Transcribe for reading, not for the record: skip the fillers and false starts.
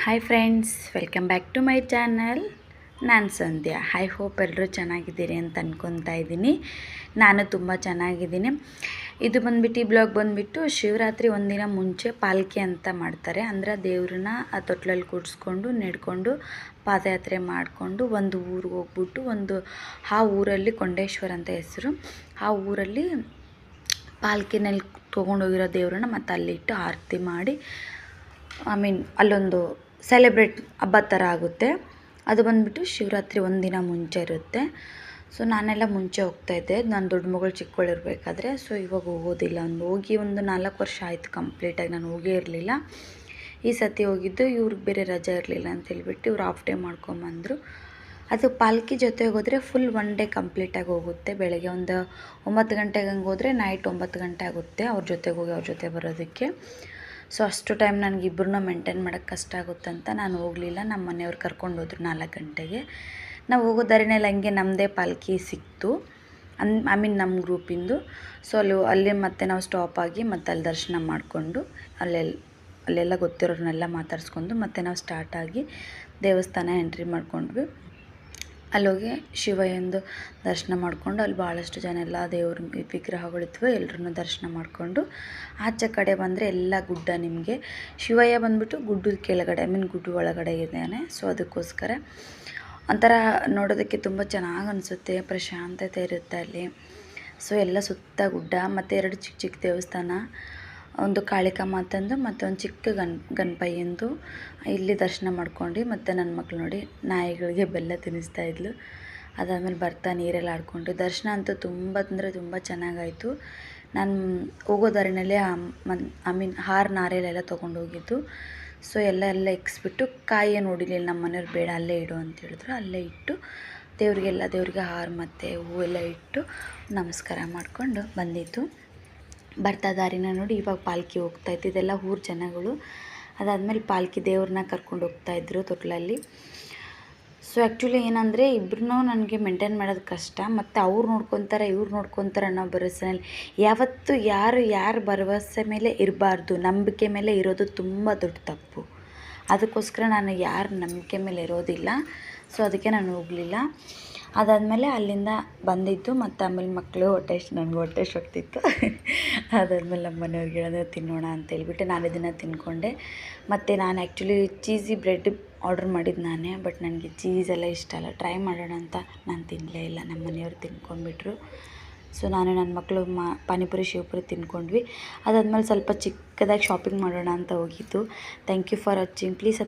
Hi friends, welcome back to my channel. ನಾನು Sandhya. I hope ಎಲ್ಲರೂ ಚೆನ್ನಾಗಿದ್ದೀರಿ ಅಂತ ಅಂದ್ಕೊತಾ ಇದ್ದೀನಿ. ನಾನು ತುಂಬ ಚೆನ್ನಾಗಿದ್ದೀನಿ. ಇದು ಬಂದುಬಿಟ್ಟು ಈ ಬ್ಲಾಗ್ ಬಂದುಬಿಟ್ಟು ಶಿವರಾತ್ರಿ ಒಂದಿನ ಮುಂಚೆ ಪಾಲ್ಕಿ ಅಂತ ಮಾಡ್ತಾರೆ. ಅಂದರೆ ದೇವ್ರನ್ನ ಆ ತೊಟ್ಲಲ್ಲಿ ಕೂಡಿಸ್ಕೊಂಡು ನೆಡ್ಕೊಂಡು ಪಾದಯಾತ್ರೆ ಮಾಡಿಕೊಂಡು ಒಂದು ಊರಿಗೆ ಹೋಗ್ಬಿಟ್ಟು ಆ ಊರಲ್ಲಿ ಕೊಂಡೇಶ್ವರ ಅಂತ ಹೆಸರು, ಆ ಊರಲ್ಲಿ ಪಾಲ್ಕಿನಲ್ಲಿ ತೊಗೊಂಡೋಗಿರೋ ದೇವ್ರನ್ನ ಮತ್ತು ಅಲ್ಲಿಟ್ಟು ಆರತಿ ಮಾಡಿ ಅಲ್ಲೊಂದು ಸೆಲೆಬ್ರೇಟ್ ಹಬ್ಬ ಥರ ಆಗುತ್ತೆ. ಅದು ಬಂದುಬಿಟ್ಟು ಶಿವರಾತ್ರಿ ಒಂದಿನ ಮುಂಚೆ ಇರುತ್ತೆ. ಸೊ ನಾನೆಲ್ಲ ಮುಂಚೆ ಹೋಗ್ತಾಯಿದ್ದೆ, ನಾನು ದೊಡ್ಡ ಮಗಳು ಚಿಕ್ಕವಳಿರ್ಬೇಕಾದ್ರೆ. ಸೊ ಇವಾಗ ಹೋಗೋದಿಲ್ಲ. ಹೋಗಿ ಒಂದು 4 ವರ್ಷ ಆಯಿತು ಕಂಪ್ಲೀಟಾಗಿ. ನಾನು ಹೋಗೇ ಇರಲಿಲ್ಲ. ಈ ಸತಿ ಹೋಗಿದ್ದು, ಇವ್ರಿಗೆ ಬೇರೆ ರಜೆ ಇರಲಿಲ್ಲ ಅಂತ ಹೇಳ್ಬಿಟ್ಟು ಇವ್ರು ಹಾಫ್ ಡೇ ಮಾಡ್ಕೊಂಬಂದರು. ಅದು ಪಾಲ್ಕಿ ಜೊತೆಗೆ ಹೋದರೆ ಫುಲ್ 1 ಡೇ ಕಂಪ್ಲೀಟಾಗಿ ಹೋಗುತ್ತೆ. ಬೆಳಗ್ಗೆ ಒಂದು 9 ಗಂಟೆಗೆ ಹಂಗೆ ಹೋದರೆ ನೈಟ್ 9 ಗಂಟೆ ಆಗುತ್ತೆ ಅವ್ರ ಜೊತೆಗೆ ಹೋಗಿ ಅವ್ರ ಜೊತೆ ಬರೋದಕ್ಕೆ. ಸೊ ಅಷ್ಟು ಟೈಮ್ ನನಗಿಬ್ಬರನ್ನ ಮೇಂಟೈನ್ ಮಾಡೋಕ್ಕೆ ಕಷ್ಟ ಆಗುತ್ತಂತ ನಾನು ಹೋಗಲಿಲ್ಲ. ನಮ್ಮ ಮನೆಯವ್ರು ಕರ್ಕೊಂಡು ಹೋದ್ರು 4 ಗಂಟೆಗೆ. ನಾವು ಹೋಗೋ ದಾರಿನಲ್ಲಿ ಹಂಗೆ ನಮ್ಮದೇ ಪಾಲ್ಕಿ ಸಿಕ್ತು, ನಮ್ಮ ಗ್ರೂಪಿಂದು. ಸೊ ಅಲ್ಲಿ ಮತ್ತೆ ನಾವು ಸ್ಟಾಪ್ ಆಗಿ ಮತ್ತೆ ಅಲ್ಲಿ ದರ್ಶನ ಮಾಡಿಕೊಂಡು ಅಲ್ಲೆಲ್ಲ ಗೊತ್ತಿರೋರನ್ನೆಲ್ಲ ಮಾತಾಡ್ಸ್ಕೊಂಡು ಮತ್ತೆ ನಾವು ಸ್ಟಾರ್ಟ್ ಆಗಿ ದೇವಸ್ಥಾನ ಎಂಟ್ರಿ ಮಾಡ್ಕೊಂಡ್ವಿ. ಅಲ್ಲೋಗಿ ಶಿವಯ್ಯಂದು ದರ್ಶನ ಮಾಡಿಕೊಂಡು ಅಲ್ಲಿ ಭಾಳಷ್ಟು ಜನ ಎಲ್ಲ ದೇವ್ರ ವಿಗ್ರಹಗಳಿದ್ವು, ಎಲ್ಲರನ್ನೂ ದರ್ಶನ ಮಾಡಿಕೊಂಡು ಆಚೆ ಕಡೆ ಬಂದರೆ ಎಲ್ಲ ಗುಡ್ಡ. ನಿಮಗೆ ಶಿವಯ್ಯ ಬಂದುಬಿಟ್ಟು ಗುಡ್ಡದ ಕೆಳಗಡೆ ಗುಡ್ಡ ಒಳಗಡೆ ಇದ್ದಾನೆ. ಸೊ ಅದಕ್ಕೋಸ್ಕರ ಒಂಥರ ನೋಡೋದಕ್ಕೆ ತುಂಬ ಚೆನ್ನಾಗಿ ಅನಿಸುತ್ತೆ, ಪ್ರಶಾಂತತೆ ಇರುತ್ತೆ ಅಲ್ಲಿ. ಸೊ ಎಲ್ಲ ಸುತ್ತ ಗುಡ್ಡ ಮತ್ತು 2 ಚಿಕ್ಕ ಚಿಕ್ಕ ದೇವಸ್ಥಾನ, ಒಂದು ಕಾಳಿಕಾ ಮಾತಂದು ಮತ್ತೊಂದು ಚಿಕ್ಕ ಗಣಪಯ್ಯಂದು ಇಲ್ಲಿ ದರ್ಶನ ಮಾಡ್ಕೊಂಡು. ಮತ್ತು ನನ್ನ ಮಕ್ಕಳು ನೋಡಿ ನಾಯಿಗಳಿಗೆ ಬೆಲ್ಲ ತಿನ್ನಿಸ್ತಾಯಿದ್ಲು. ಅದಾದಮೇಲೆ ಬರ್ತಾ ನೀರೆಲ್ಲ ಆಡ್ಕೊಂಡು ದರ್ಶನ ಅಂತೂ ತುಂಬ ಅಂದರೆ ತುಂಬ ಚೆನ್ನಾಗಾಯಿತು. ನಾನು ಹೋಗೋ ದಾರಿನಲ್ಲೇ ಹಾರ ನಾರೆಲೆಲ್ಲ ತೊಗೊಂಡು ಹೋಗಿದ್ದು. ಸೊ ಎಲ್ಲ ಇಕ್ಸ್ಬಿಟ್ಟು ಕಾಯಿಯೇ ನೋಡಿಲಿಲ್ಲ ನಮ್ಮ ಮನೆಯವ್ರು, ಬೇಡ ಅಲ್ಲೇ ಇಡು ಅಂತ ಹೇಳಿದ್ರು. ಅಲ್ಲೇ ಇಟ್ಟು ದೇವ್ರಿಗೆ ಹಾರ ಮತ್ತು ಹೂವೆಲ್ಲ ಇಟ್ಟು ನಮಸ್ಕಾರ ಮಾಡಿಕೊಂಡು ಬಂದಿದ್ದು. ಬರ್ತಾ ದಾರಿನ ನೋಡಿ ಇವಾಗ ಪಾಲ್ಕಿ ಹೋಗ್ತಾಯಿತ್ತು. ಇದೆಲ್ಲ ಊರ ಜನಗಳು. ಅದಾದಮೇಲೆ ಪಾಲ್ಕಿ ದೇವ್ರನ್ನ ಕರ್ಕೊಂಡು ಹೋಗ್ತಾಯಿದ್ರು ತೊಟ್ಲಲ್ಲಿ. ಸೊ ಆ್ಯಕ್ಚುಲಿ ಏನಂದರೆ ಇಬ್ಬರೂ ನನಗೆ ಮೇಂಟೈನ್ ಮಾಡೋದು ಕಷ್ಟ. ಮತ್ತು ಅವ್ರು ನೋಡ್ಕೊತಾರೆ ಇವ್ರು ನೋಡ್ಕೊತಾರೆ ಅನ್ನೋ ಭರವಸೆನಲ್ಲಿ ಯಾವತ್ತೂ ಯಾರು ಭರವಸೆ ಮೇಲೆ ಇರಬಾರ್ದು, ನಂಬಿಕೆ ಮೇಲೆ ಇರೋದು ತುಂಬ ದೊಡ್ಡ ತಪ್ಪು. ಅದಕ್ಕೋಸ್ಕರ ನಾನು ಯಾರ ನಂಬಿಕೆ ಮೇಲೆ ಇರೋದಿಲ್ಲ. ಸೊ ಅದಕ್ಕೆ ನಾನು ಹೋಗಲಿಲ್ಲ. ಅದಾದಮೇಲೆ ಅಲ್ಲಿಂದ ಬಂದಿದ್ದು. ಮತ್ತು ಆಮೇಲೆ ಮಕ್ಕಳು ನನಗೆ ಹೊಟ್ಟೆ ಶಕ್ತಿತ್ತು. ಅದಾದಮೇಲೆ ನಮ್ಮ ಮನೆಯವ್ರಿಗೆ ಹೇಳಿದ್ರೆ ತಿನ್ನೋಣ ಅಂತೇಳ್ಬಿಟ್ಟು ನಾನು ಇದನ್ನು ತಿನ್ಕೊಂಡೆ. ಮತ್ತು ನಾನು ಆ್ಯಕ್ಚುಲಿ ಚೀಸಿ ಬ್ರೆಡ್ ಆರ್ಡ್ರ್ ಮಾಡಿದ್ದು ನಾನೇ, ಬಟ್ ನನಗೆ ಚೀಸೆಲ್ಲ ಇಷ್ಟ ಅಲ್ಲ. ಟ್ರೈ ಮಾಡೋಣ ಅಂತ ನಾನು ತಿನ್ನಲೇ ಇಲ್ಲ. ನಮ್ಮ ಮನೆಯವ್ರು ತಿನ್ಕೊಂಡ್ಬಿಟ್ರು. ಸೊ ನಾನು ನನ್ನ ಮಕ್ಕಳು ಪಾನಿಪುರಿ ಶಿವಪುರಿ ತಿನ್ಕೊಂಡ್ವಿ. ಅದಾದಮೇಲೆ ಸ್ವಲ್ಪ ಚಿಕ್ಕದಾಗಿ ಶಾಪಿಂಗ್ ಮಾಡೋಣ ಅಂತ ಹೋಗಿದ್ದು. Thank you for watching. Please